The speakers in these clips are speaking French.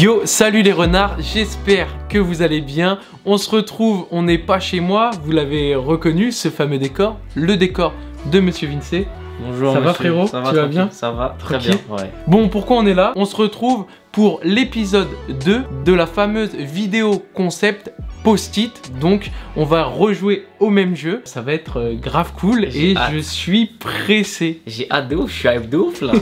Yo, salut les renards, j'espère que vous allez bien. On se retrouve, on n'est pas chez moi, vous l'avez reconnu, ce fameux décor, le décor de Monsieur Vincey. Bonjour, ça va frérot? Ça va, tu vas bien? Ça va, très bien, ouais. Bon, pourquoi on est là? On se retrouve pour l'épisode 2 de la fameuse vidéo concept Post-it. Donc, on va rejouer au même jeu. Ça va être grave cool et je suis pressé. J'ai hâte de ouf, je suis hype de ouf là.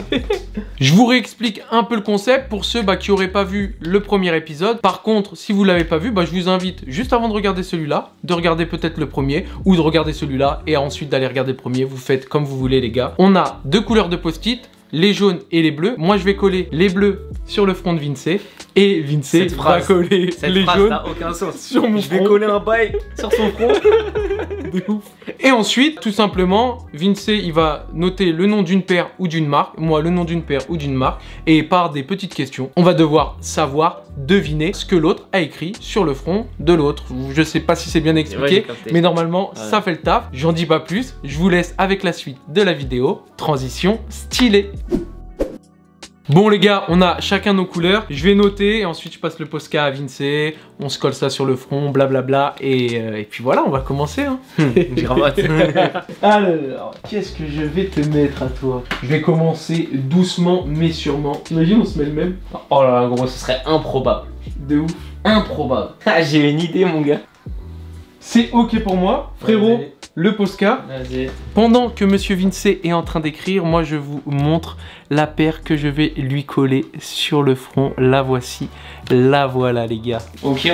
Je vous réexplique un peu le concept pour ceux qui n'auraient pas vu le premier épisode. Par contre, si vous ne l'avez pas vu, je vous invite juste avant de regarder celui-là, de regarder peut-être le premier ou de regarder celui-là et ensuite d'aller regarder le premier. Vous faites comme vous voulez les gars. On a deux couleurs de post-it, les jaunes et les bleus. Moi je vais coller les bleus sur le front de Vincey et Vincey va coller les jaunes n'a aucun sens. Sur mon front. Je vais coller un bail sur son front. De ouf. Et ensuite, tout simplement, Vincey il va noter le nom d'une paire ou d'une marque, moi le nom d'une paire ou d'une marque, et par des petites questions, on va devoir savoir deviner ce que l'autre a écrit sur le front de l'autre. Je sais pas si c'est bien expliqué, mais normalement ça fait le taf. J'en dis pas plus, je vous laisse avec la suite de la vidéo. Transition stylée. Bon les gars, on a chacun nos couleurs. Je vais noter et ensuite je passe le Posca à Vincey. On se colle ça sur le front, blablabla. Et puis voilà, on va commencer. Hein. Alors, qu'est-ce que je vais te mettre à toi? Je vais commencer doucement mais sûrement. Imagine on se met le même. Oh là là, gros, ce serait improbable. De ouf. Improbable. Ah, j'ai une idée mon gars. C'est ok pour moi, frérot. Le Posca. Vas-y. Pendant que Monsieur Vincey est en train d'écrire, moi je vous montre la paire que je vais lui coller sur le front. La voici, la voilà les gars. Ok,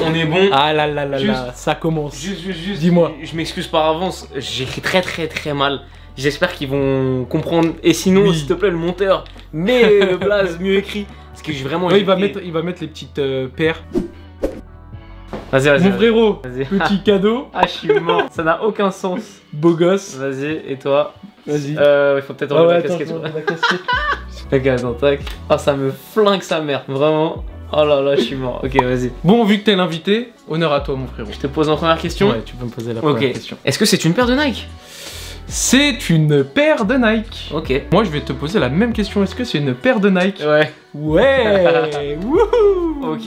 on est bon. Ah là là là là, ça commence. Juste. Dis-moi. Je m'excuse par avance, j'écris très mal. J'espère qu'ils vont comprendre. Et sinon, s'il te plaît, le monteur, mets le blaze mieux écrit. Parce que j'ai vraiment... Ouais, il va mettre les petites paires. Vas-y. Mon frérot, petit cadeau. Ah, je suis mort. Ça n'a aucun sens. Beau gosse. Vas-y, et toi? Vas-y. Il faut peut-être enlever la casquette. Ok, attends, tac. Ah, ça me flingue sa mère. Vraiment. Oh là là, je suis mort. Ok, vas-y. Bon, vu que t'es l'invité, honneur à toi, mon frérot. Je te pose en première question. Ouais, tu peux me poser la première question. Est-ce que c'est une paire de Nike? C'est une paire de Nike. Ok. Moi, je vais te poser la même question. Est-ce que c'est une paire de Nike? Ouais. Ouais. Wouhou. Ok.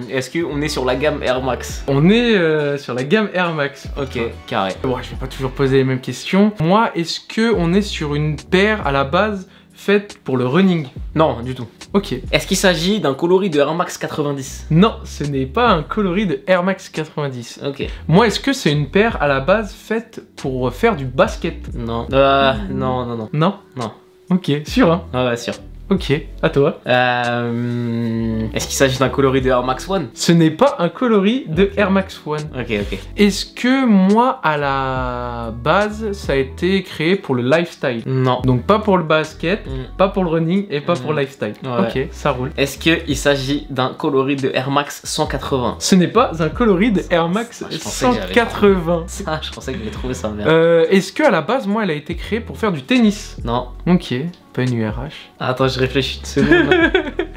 Est-ce qu'on est sur la gamme Air Max? On est sur la gamme Air Max. Ok, carré. Bon, je vais pas toujours poser les mêmes questions. Moi, est-ce que on est sur une paire à la base faite pour le running? Non, du tout. Ok. Est-ce qu'il s'agit d'un coloris de Air Max 90? Non, ce n'est pas un coloris de Air Max 90. Ok. Moi, est-ce que c'est une paire à la base faite pour faire du basket? Non. Non. Non? Non. Ok, sûr hein? Ouais, sûr. Ok, à toi. Est-ce qu'il s'agit d'un coloris de Air Max One? Ce n'est pas un coloris de Air Max One. Ok. Est-ce que moi, à la base, ça a été créé pour le lifestyle? Non. Donc pas pour le basket, pas pour le running et pas pour le lifestyle. Ouais. Ok, ça roule. Est-ce qu'il s'agit d'un coloris de Air Max 180? Ce n'est pas un coloris de Air Max 180. Ça, je pensais que j'allais trouver ça, merde. Est-ce que à la base, moi, elle a été créée pour faire du tennis? Non. Ok. Pas une URH. Attends, je réfléchis une seconde.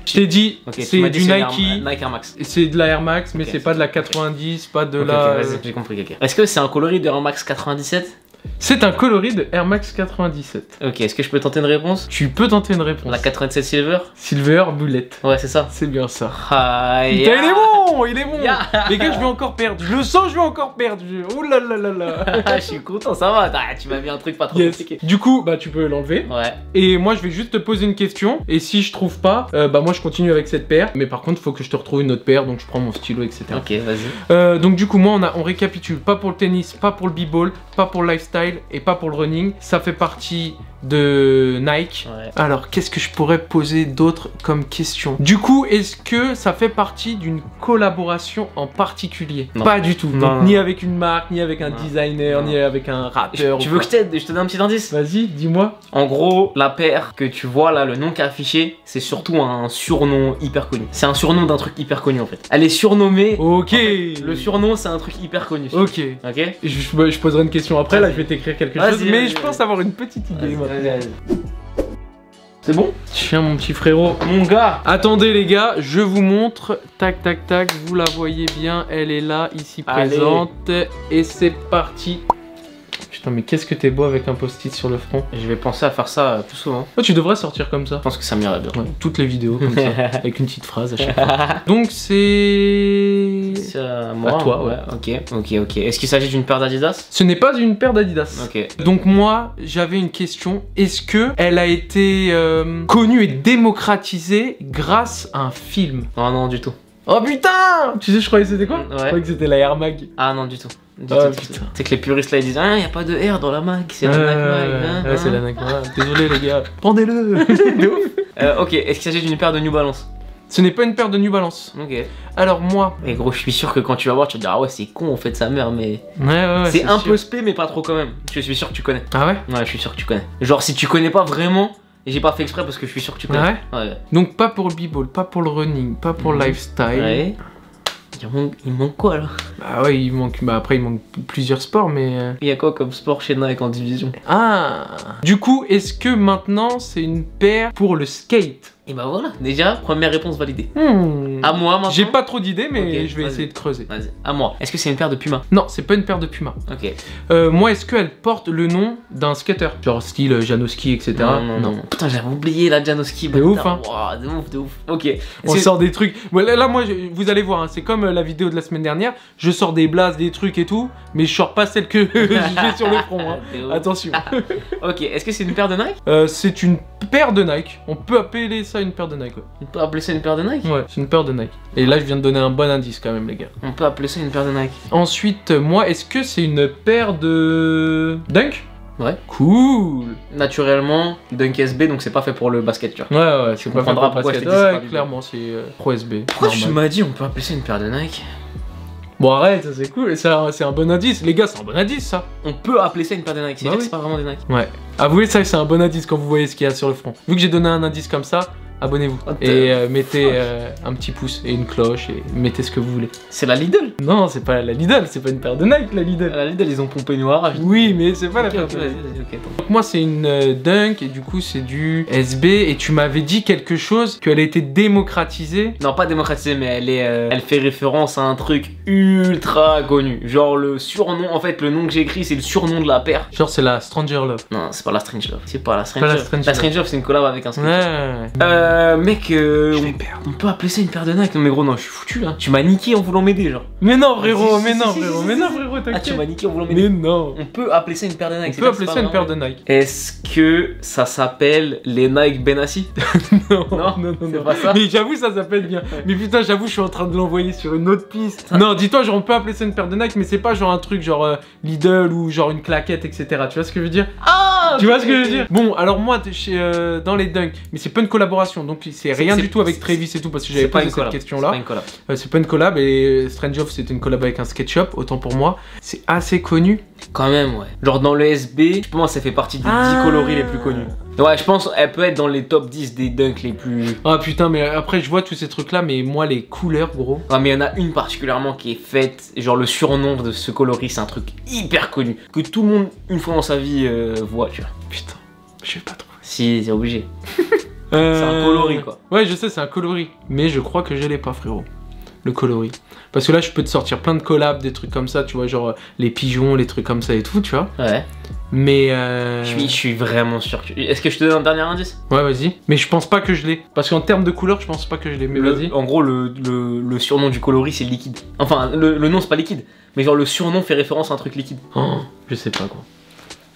Je t'ai dit, c'est du Nike. Nike Air Max. C'est de la Air Max, mais c'est pas de la 90, pas de la... Vas-y, j'ai compris. Est-ce que c'est un coloris de Air Max 97? C'est un coloris de Air Max 97. Ok, est-ce que je peux tenter une réponse? Tu peux tenter une réponse. La 87 Silver? Silver Boulette. Ouais, c'est ça. C'est bien ça. Il est bon, il est bon. Les gars, je vais encore perdre. Je le sens, je vais encore perdre. Oh là là là là. Je suis content, ça va. Tu m'as mis un truc pas trop compliqué. Du coup, tu peux l'enlever. Ouais. Et moi, je vais juste te poser une question. Et si je trouve pas, moi, je continue avec cette paire. Mais par contre, il faut que je te retrouve une autre paire. Donc, je prends mon stylo, etc. Ok, vas-y. Donc, du coup, moi, on récapitule. Pas pour le tennis, pas pour le b-ball, pas pour le lifestyle et pas pour le running. Ça fait partie de Nike. Ouais. Alors, qu'est-ce que je pourrais poser d'autre comme question? Du coup, est-ce que ça fait partie d'une collaboration en particulier? Non. Pas du tout. Non, Donc, non. ni avec une marque, ni avec un designer, ni avec un rappeur. Tu veux que je t'aide? Je te donne un petit indice? Vas-y, dis-moi. En gros, la paire que tu vois là, le nom qui est affiché, c'est surtout un surnom hyper connu. C'est un surnom d'un truc hyper connu en fait. Elle est surnommée. Ok. En fait, le surnom, c'est un truc hyper connu. Ok. Ok. Je poserai une question après. Là, je vais t'écrire quelque chose. Mais je pense avoir une petite idée. Vas-y. C'est bon? Tiens mon petit frérot. Mon gars. Attendez les gars, je vous montre. Tac tac tac, vous la voyez bien. Elle est là, ici présente. Et c'est parti. Putain, mais qu'est-ce que t'es beau avec un post-it sur le front. Je vais penser à faire ça plus souvent. Oh, tu devrais sortir comme ça. Je pense que ça m'irait bien. Ouais, toutes les vidéos comme ça, avec une petite phrase à chaque fois. Donc c'est... C'est à moi. À toi, ouais. Ok. Est-ce qu'il s'agit d'une paire d'Adidas? Ce n'est pas une paire d'Adidas. Ok. Donc moi, j'avais une question. Est-ce que elle a été connue et démocratisée grâce à un film? Oh non, du tout. Oh putain! Tu sais, je croyais que c'était quoi? Ouais. Je croyais que c'était la Air Mag. Ah non, du tout. Du Oh, tout. putain. C'est que les puristes là ils disent ah, y a pas de R dans la mag, c'est la Nike Mag. Ouais, c'est la Nike Mag. Désolé les gars. Pendez-le. De ouf. Ok, est-ce qu'il s'agit d'une paire de New Balance? Ce n'est pas une paire de New Balance. Ok. Alors moi... Et gros, je suis sûr que quand tu vas voir, tu vas te dire ah ouais, c'est con en fait sa mère, mais. Ouais, c'est un sûr. peu spé, mais pas trop quand même. Je suis sûr que tu connais. Ah ouais? Ouais, je suis sûr que tu connais. Genre, si tu connais pas vraiment, et j'ai pas fait exprès parce que je suis sûr que tu connais. Ouais. Donc pas pour le b-ball, pas pour le running, pas pour le lifestyle. Ouais. Il manque quoi là? Bah ouais, il manque... Bah après, il manque plusieurs sports, mais... Il y a quoi comme sport chez Nike en division? Ah. Du coup, est-ce que maintenant, c'est une paire pour le skate? Et bah voilà, déjà, première réponse validée. À À moi maintenant. J'ai pas trop d'idées, mais Ok, je vais vas-y. essayer de creuser. Vas-y, à moi. Est-ce que c'est une paire de Puma? Non, c'est pas une paire de Puma. Ok. Moi, est-ce qu'elle porte le nom d'un skater? Genre style Janowski, etc. Non. Putain, j'avais oublié la Janowski. De ouf, hein. Wow, de ouf. Ok. On sort des trucs. Ouais, là, moi, vous allez voir, hein, c'est comme la vidéo de la semaine dernière. Je sors des blases, des trucs et tout, mais je sors pas celle que j'ai sur le front. Hein. De ouf. Attention. Ok, est-ce que c'est une paire de Nike? C'est une paire de Nike. On peut appeler ça une paire de Nike. Ouais, On peut appeler ça une paire de Nike? ouais, c'est une paire de Nike. Et là, je viens de donner un bon indice quand même, les gars. On peut appeler ça une paire de Nike. Ensuite, moi, est-ce que c'est une paire de Dunk? Ouais. Cool. Naturellement, Dunk SB, donc c'est pas fait pour le basket, tu vois. Ouais, Tu c'est pas fait comprendras pour pourquoi basket. je te dis c'est pas Ouais, du clairement, c'est Pro SB. Pourquoi tu normal. m'as dit on peut appeler ça une paire de Nike? Bon, arrête, ça c'est cool. C'est un bon indice. Les gars, c'est un bon indice, ça. On peut appeler ça une paire de Nike, c'est Bah vrai oui. que c'est pas vraiment des Nike. Ouais. Avouez ça, c'est un bon indice quand vous voyez ce qu'il y a sur le front. Vu que j'ai donné un indice comme ça, abonnez-vous. What the Et mettez un petit pouce et une cloche et mettez ce que vous voulez. C'est la Lidl. Non, c'est pas la Lidl, c'est pas une paire de Nike, la Lidl. La Lidl, ils ont pompé noir. Oui, mais c'est pas la paire Ok, de vas-y, Nike. vas-y, ok, attends. Donc moi c'est une Dunk et du coup c'est du SB et tu m'avais dit quelque chose qu'elle a été démocratisée. Non, pas démocratisée, mais elle fait référence à un truc ultra connu. Genre le surnom, en fait, le nom que j'ai écrit, c'est le surnom de la paire. Genre c'est la Stranger Love. Non, c'est pas la Strange Love. C'est pas la Strange Pas la Love. Strange La Love. Strange Love, c'est une collab avec un skate. Ouais. Mec, Je vais perdre. on peut appeler ça une paire de Nike. Non, mais gros, non, je suis foutu là. Tu m'as niqué en voulant m'aider, genre. Mais non frérot, Si, mais si, non si, frérot, si, mais si, non si. frérot, Ah, tu t'inquiète. m'as niqué en voulant m'aider. Mais non. On peut appeler ça une paire de Nike. On c'est peut pas- appeler c'est ça pas une paire vraiment de Nike. Est-ce que ça s'appelle les Nike Benassi? Non, Non, c'est pas ça. Mais j'avoue, ça s'appelle bien. Mais putain, j'avoue, je suis en train de l'envoyer sur une autre piste. Non, dis-toi, genre, on peut appeler ça une paire de Nike, mais c'est pas genre un truc genre Lidl ou genre une claquette, etc. Tu vois ce que je veux dire? Ah, Tu vois ce que je veux dire? Bon, alors moi, dans les Dunk, mais c'est pas une collaboration, donc c'est rien c'est- du tout avec Travis et tout, parce que j'avais C'est pas posé une cette collab. question-là. C'est pas une collab. C'est pas une collab, et Strange Off, c'était une collab avec un SketchUp, autant pour moi. C'est assez connu. Quand même, ouais. Genre dans le SB, je pense que ça fait partie des 10 coloris les plus connus. Ouais, je pense elle peut être dans les top 10 des dunks les plus. Ah putain, mais après, je vois tous ces trucs-là, mais moi, les couleurs, gros. Ouais, mais il y en a une particulièrement qui est faite, genre le surnom de ce coloris, c'est un truc hyper connu. Que tout le monde, une fois dans sa vie, voit, tu vois. Putain, je vais pas trouver. Si, c'est obligé. C'est un coloris, quoi. Ouais, je sais, c'est un coloris. Mais je crois que je l'ai pas, frérot. Le coloris. Parce que là, je peux te sortir plein de collabs, des trucs comme ça, tu vois, genre les pigeons, les trucs comme ça et tout, tu vois. Ouais. Mais Je suis vraiment sûr que. Est-ce que je te donne un dernier indice? Ouais, vas-y. Mais je pense pas que je l'ai. Parce qu'en termes de couleur, je pense pas que je l'ai. Mais vas-y. En gros, le surnom du coloris, c'est liquide. Enfin, le nom, c'est pas liquide. Mais genre, le surnom fait référence à un truc liquide. Oh, je sais pas, quoi.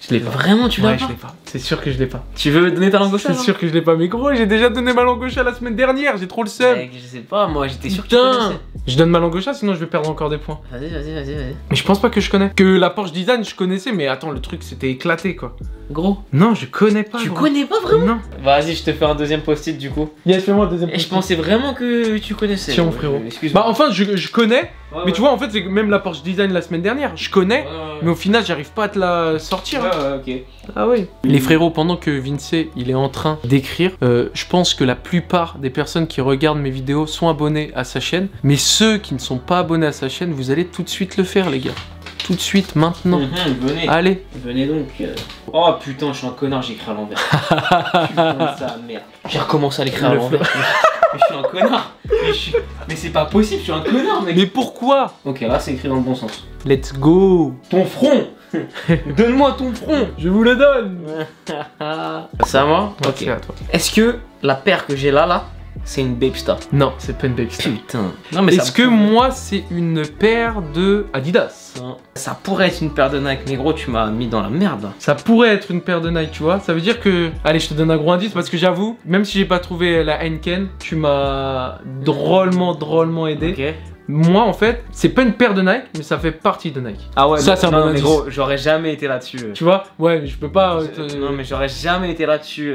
Je l'ai pas. Vraiment, tu l'as Ouais, pas? je l'ai pas. C'est sûr que je l'ai pas. Tu veux donner ta langue au chat? C'est sûr que je l'ai pas. Mais gros, j'ai déjà donné ma langue au chat la semaine dernière. J'ai trop le seum. Mec, je sais pas, moi j'étais sûr que tu Putain. connaissais. Je donne ma langue au chat, sinon je vais perdre encore des points. Vas-y. Mais je pense pas que je connais. Que la Porsche Design, je connaissais, mais attends, le truc c'était éclaté, quoi. Gros. Non, je connais pas. Tu gros. connais pas vraiment? Non. Vas-y, je te fais un deuxième post-it du coup. Yes, fais-moi un deuxième. Et je pensais vraiment que tu connaissais. Tiens, frérot. Excuse-moi. Bah, enfin, je connais. Mais tu vois, en fait, c'est même la Porsche Design la semaine dernière. Je connais. Mais au final, j'arrive pas à te la sortir. ok. Ah oui. Les frérots, pendant que Vince il est en train d'écrire, je pense que la plupart des personnes qui regardent mes vidéos sont abonnés à sa chaîne. Mais ceux qui ne sont pas abonnés à sa chaîne, vous allez tout de suite le faire, les gars. Tout de suite, maintenant. Venez. Allez. Venez donc. Oh putain, je suis un connard, j'ai écrit à l'envers. Putain, ça, merde. J'ai recommencé à l'écrire à Le l'envers. Mais je suis un connard. Mais c'est pas possible, je suis un connard, mec. Mais pourquoi? Ok, là c'est écrit dans le bon sens. Let's go. Ton front Donne-moi ton front. Je vous le donne. C'est à moi? Ok, Ok. à toi. Est-ce que la paire que j'ai là, c'est une Babe Star? Non, c'est pas une Babe Star. Putain. Non, mais Est-ce que moi, c'est une paire de Adidas? Non. Ça pourrait être une paire de Nike, mais gros, tu m'as mis dans la merde. Ça pourrait être une paire de Nike, tu vois. Ça veut dire que... Allez, je te donne un gros indice parce que j'avoue, même si j'ai pas trouvé la Heineken, tu m'as drôlement aidé. Ok. Moi, en fait, c'est pas une paire de Nike, mais ça fait partie de Nike. Ah ouais, ça, c'est un bon mais indice. gros, j'aurais jamais été là-dessus. Tu vois? Ouais, mais je peux pas... Non, mais j'aurais jamais été là-dessus.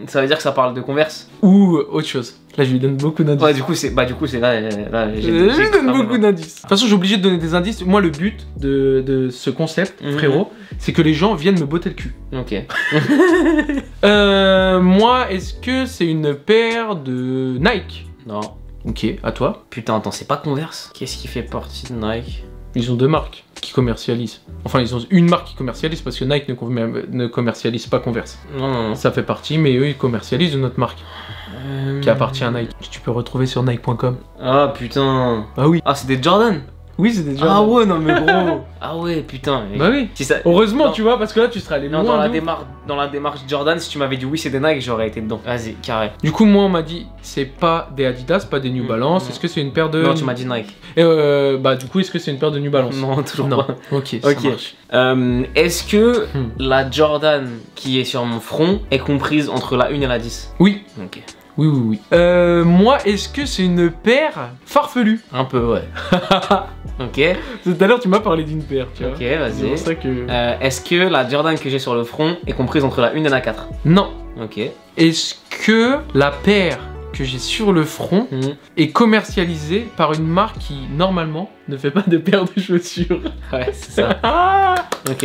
Ça veut dire que ça parle de Converse? Ou autre chose. Là, je lui donne beaucoup d'indices. Ouais, du coup, c'est là, Je lui donne beaucoup d'indices. De toute façon, j'ai obligé de donner des indices. Moi, le but de ce concept, frérot, c'est que les gens viennent me botter le cul. Ok. Moi, est-ce que c'est une paire de Nike? Non. Ok, à toi. Putain, attends, c'est pas Converse? Qu'est-ce qui fait partie de Nike? Ils ont deux marques qui commercialisent. Enfin, ils ont une marque qui commercialise parce que Nike ne commercialise pas Converse. Non. Ça fait partie, mais eux, ils commercialisent une autre marque qui appartient à Nike. Tu peux retrouver sur Nike.com. Ah putain. Ah oui. Ah, c'est des Jordan? Oui, c'est des Jordan. Ah ouais, non mais gros. Ah ouais, putain. Mais... Bah oui. Si ça... Heureusement, Non. tu vois, parce que là, tu serais allé Non, loin. dans la démarche Jordan, si tu m'avais dit oui, c'est des Nike, j'aurais été dedans. Vas-y, carré. Du coup, moi, on m'a dit, c'est pas des Adidas, pas des New Balance. Est-ce que c'est une paire de... Non, tu m'as dit Nike. Bah, du coup, est-ce que c'est une paire de New Balance? Non, toujours Non. pas. Ok, ça marche. Est-ce que la Jordan qui est sur mon front est comprise entre la 1 et la 10? Oui. Ok. Oui. Moi, est-ce que c'est une paire farfelue? Un peu, ouais. Ok. Tout à l'heure, tu m'as parlé d'une paire, tu vois. Ok, C'est vas-y. pour ça que... Est-ce que la Jordan que j'ai sur le front est comprise entre la 1 et la 4? Non. Ok. Est-ce que la paire que j'ai sur le front est commercialisée par une marque qui, normalement, ne fait pas de paire de chaussures? Ouais, c'est ça. Ok.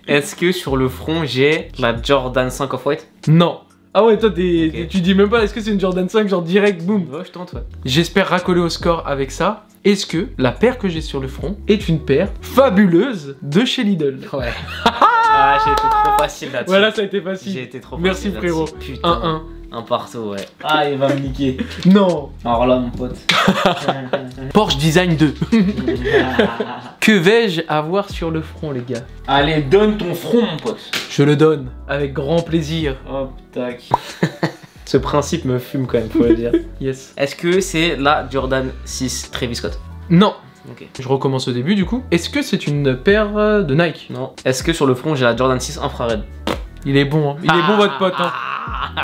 Est-ce que sur le front, j'ai la Jordan 5 Off-White? Non. Ah ouais, toi, Ok. tu dis même pas, est-ce que c'est une Jordan 5, genre direct, boum? Ouais, je tente, ouais. J'espère racoler au score avec ça. Est-ce que la paire que j'ai sur le front est une paire fabuleuse de chez Lidl? Ouais. Ah, j'ai été trop facile là-dessus. Voilà, ça a été facile. J'ai été trop Merci, facile frérot. là-dessus. Putain. 1-1. Un partout, ouais. Ah, il va me niquer. Non. Alors là, mon pote. Porsche Design 2. Que vais-je avoir sur le front, les gars? Allez, donne ton front, mon pote. Je le donne, avec grand plaisir. Hop, tac. Ce principe me fume quand même, faut le dire. Yes. Est-ce que c'est la Jordan 6 Travis Scott? Non. Ok. Je recommence au début, du coup. Est-ce que c'est une paire de Nike? Non. Est-ce que sur le front, j'ai la Jordan 6 infrared? Il est bon, hein. Il est bon, votre pote, hein.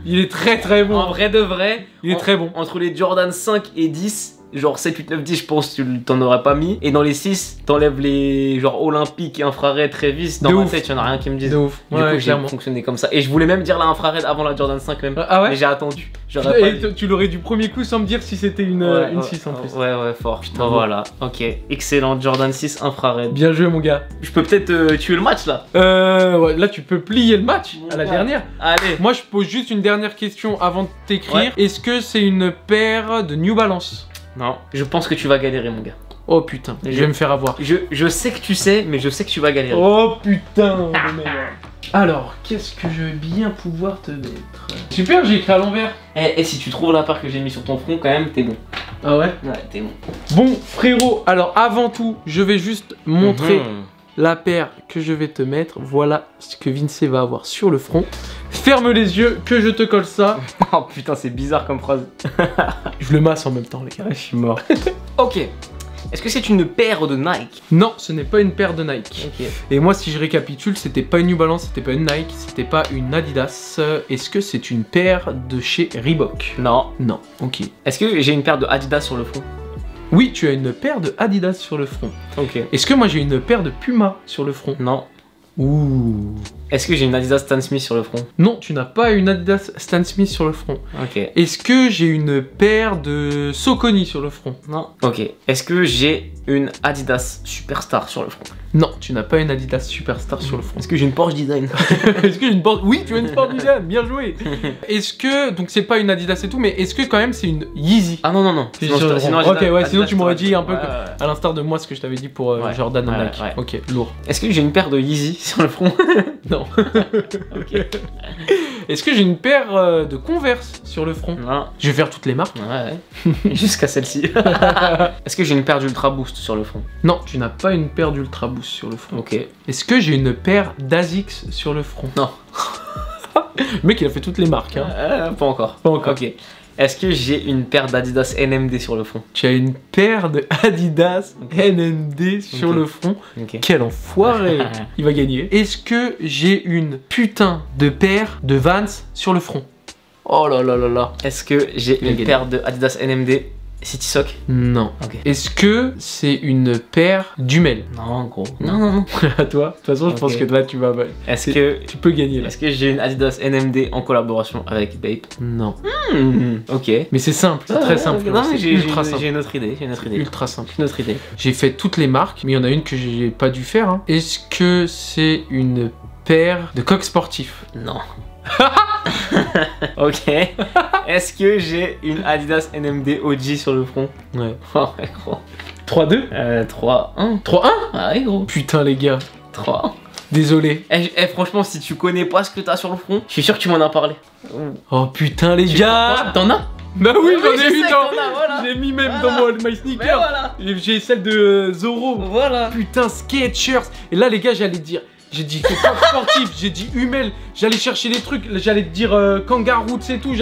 Il est très bon. En vrai de vrai, Il est très bon. Entre les Jordan 5 et 10, genre 7, 8, 9, 10, je pense que tu t'en aurais pas mis. Et dans les 6, t'enlèves les genre olympique, infrared, Travis. Dans De ma ouf. tête, y'en a rien qui me dise. De ouf. Du coup, j'ai clairement. fonctionné comme ça. Et je voulais même dire la infrared avant la Jordan 5 même. Ah ouais? Mais j'ai attendu. J'aurais pas Et dit. tu l'aurais du premier coup sans me dire si c'était une 6 en plus. Ouais, fort. Putain, Bon, bon. voilà. Ok. Excellent. Jordan 6 infrared. Bien joué, mon gars. Je peux peut-être tuer le match là. Ouais, là, tu peux plier le match à la Ouais. dernière. Allez. Moi, je pose juste une dernière question avant de t'écrire. Ouais. Est-ce que c'est une paire de New Balance? Non. Je pense que tu vas galérer, mon gars. Oh putain, je vais me faire avoir. Je sais que tu sais, mais je sais que tu vas galérer. Oh putain, le meilleur. Alors, qu'est-ce que je vais bien pouvoir te mettre? Super, j'ai écrit à l'envers. Et si tu trouves la paire que j'ai mis sur ton front, quand même, t'es bon. Ah ouais? Ouais, t'es bon. Bon, frérot, alors avant tout, je vais juste montrer Mhm. la paire que je vais te mettre. Voilà ce que Vince va avoir sur le front. Ferme les yeux, que je te colle ça. Oh putain, c'est bizarre comme phrase. Je le masse en même temps, les gars. Je suis mort. Ok. Est-ce que c'est une paire de Nike? Non, ce n'est pas une paire de Nike. Ok. Et moi, si je récapitule, c'était pas une New Balance, c'était pas une Nike, c'était pas une Adidas. Est-ce que c'est une paire de chez Reebok? Non. Non, ok. Est-ce que j'ai une paire de Adidas sur le front? Oui, tu as une paire de Adidas sur le front. Ok. Est-ce que moi j'ai une paire de Puma sur le front? Non. Ouh. Est-ce que j'ai une Adidas Stan Smith sur le front? Non, tu n'as pas une Adidas Stan Smith sur le front. Ok. Est-ce que j'ai une paire de Saucony sur le front? Non. Ok. Est-ce que j'ai une Adidas Superstar sur le front? Non, tu n'as pas une Adidas Superstar sur le front. Est-ce que j'ai une Porsche Design? Est-ce que j'ai une Porsche? Oui, tu as une Porsche Design, bien joué. Est-ce que, donc c'est pas une Adidas et tout, mais est-ce que quand même c'est une Yeezy? Ah non. Sinon, Sinon, ok, ouais, sinon tu m'aurais dit un peu Ouais. à l'instar de moi ce que je t'avais dit pour Ouais, Jordan ouais, Nike. ouais. Ok, lourd. Est-ce que j'ai une paire de Yeezy Sur le front. Non. Ok. Est-ce que j'ai une paire de Converse sur le front? Non. Je vais faire toutes les marques. Ouais. Jusqu'à celle-ci. Est-ce que j'ai une paire d'Ultra Boost sur le front? Non, tu n'as pas une paire d'Ultra Boost sur le front. Ok. Est-ce que j'ai une paire d'Asics sur le front? Non. Le mec, il a fait toutes les marques. Hein. Pas encore. Pas encore. Ok. Est-ce que j'ai une paire d'Adidas NMD sur le front? Tu as une paire de Adidas NMD sur Ok. le front. Ok. Quel enfoiré. Il va gagner. Est-ce que j'ai une putain de paire de Vans sur le front? Oh là là là là. Est-ce que j'ai Il a une gagné. paire de Adidas NMD City Sock? Non. Ok. Est-ce que c'est une paire d'Hummel? Non, gros. Non, non, non. À toi. De toute façon, je pense Ok. que là, tu vas. Est-ce que Tu peux gagner là. Est-ce que j'ai une Adidas NMD en collaboration avec Bape? Non. Ok. Mais c'est simple, c'est très simple. Non, mais c'est ultra simple. j'ai une autre idée. J'ai une autre idée. Ultra simple. Une autre idée. J'ai fait toutes les marques, mais il y en a une que j'ai pas dû faire. Hein. Est-ce que c'est une paire de coques sportifs? Non. Ok. Est-ce que j'ai une Adidas NMD OG sur le front? Ouais. Oh ouais, gros. 3-2 3-1. 3-1 Ah ouais, gros. Putain les gars, 3-1. désolé. Franchement, si tu connais pas ce que t'as sur le front, je suis sûr que tu m'en as parlé. Oh putain les Tu gars. crois? T'en as? Bah oui, j'en je ai sais eu que dans... t'en as, voilà. J'ai mis même Voilà. dans My Mais Sneaker. voilà. J'ai celle de Zoro. Voilà. Putain, Skechers. Et là les gars, j'allais dire... J'ai dit coques sportif, j'ai dit Hummel, j'allais chercher des trucs, j'allais te dire Kangaroo, c'est tout,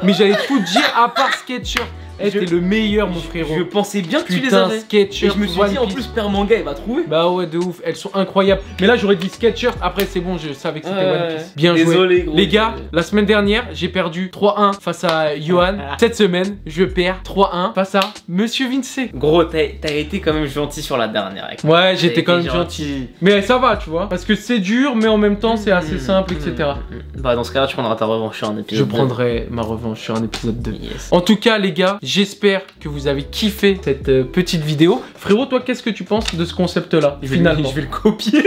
mais j'allais tout dire à part Skechers. Eh, Je- t'es le meilleur mon frérot. Je pensais bien que tu les Putain, avais. Skechers, Et je me suis One dit en Piece. plus Père Manga il va trouver. Bah ouais, de ouf, elles sont incroyables. Mais là, j'aurais dit Skechers. Après, c'est bon, je savais que c'était One Piece. Bien Désolé, joué. gros. Les gars, la semaine dernière, j'ai perdu 3-1 face à Johan. Cette semaine, je perds 3-1 face à Monsieur Vince. Gros, t'as été quand même gentil sur la dernière. Avec moi. Ouais, T'as j'étais été quand même gentil. Mais ça va, tu vois. Parce que c'est dur, mais en même temps, c'est assez simple, etc. Bah, dans ce cas-là, tu prendras ta revanche sur un épisode. Je 2. prendrai ma revanche sur un épisode 2. Yes. En tout cas, les gars, j'espère que vous avez kiffé cette petite vidéo. Frérot, toi, qu'est-ce que tu penses de ce concept-là, finalement? Je vais le copier.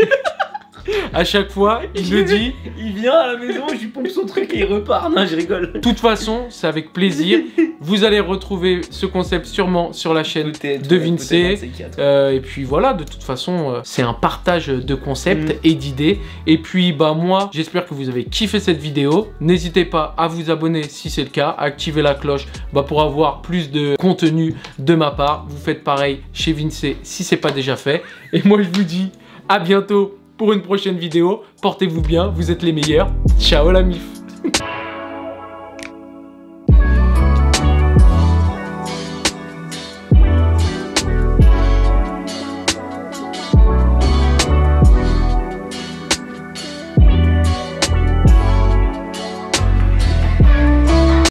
À chaque fois, il me dit... Il vient à la maison, je lui pompe son truc et il repart. Non, je rigole. De toute façon, c'est avec plaisir. Vous allez retrouver ce concept sûrement sur la chaîne de Vince. Et puis voilà, de toute façon, c'est un partage de concepts et d'idées. Et puis bah moi, j'espère que vous avez kiffé cette vidéo. N'hésitez pas à vous abonner si c'est le cas, à activer la cloche pour avoir plus de contenu de ma part. Vous faites pareil chez Vince si c'est pas déjà fait. Et moi, je vous dis à bientôt pour une prochaine vidéo. Portez-vous bien, vous êtes les meilleurs. Ciao la mif.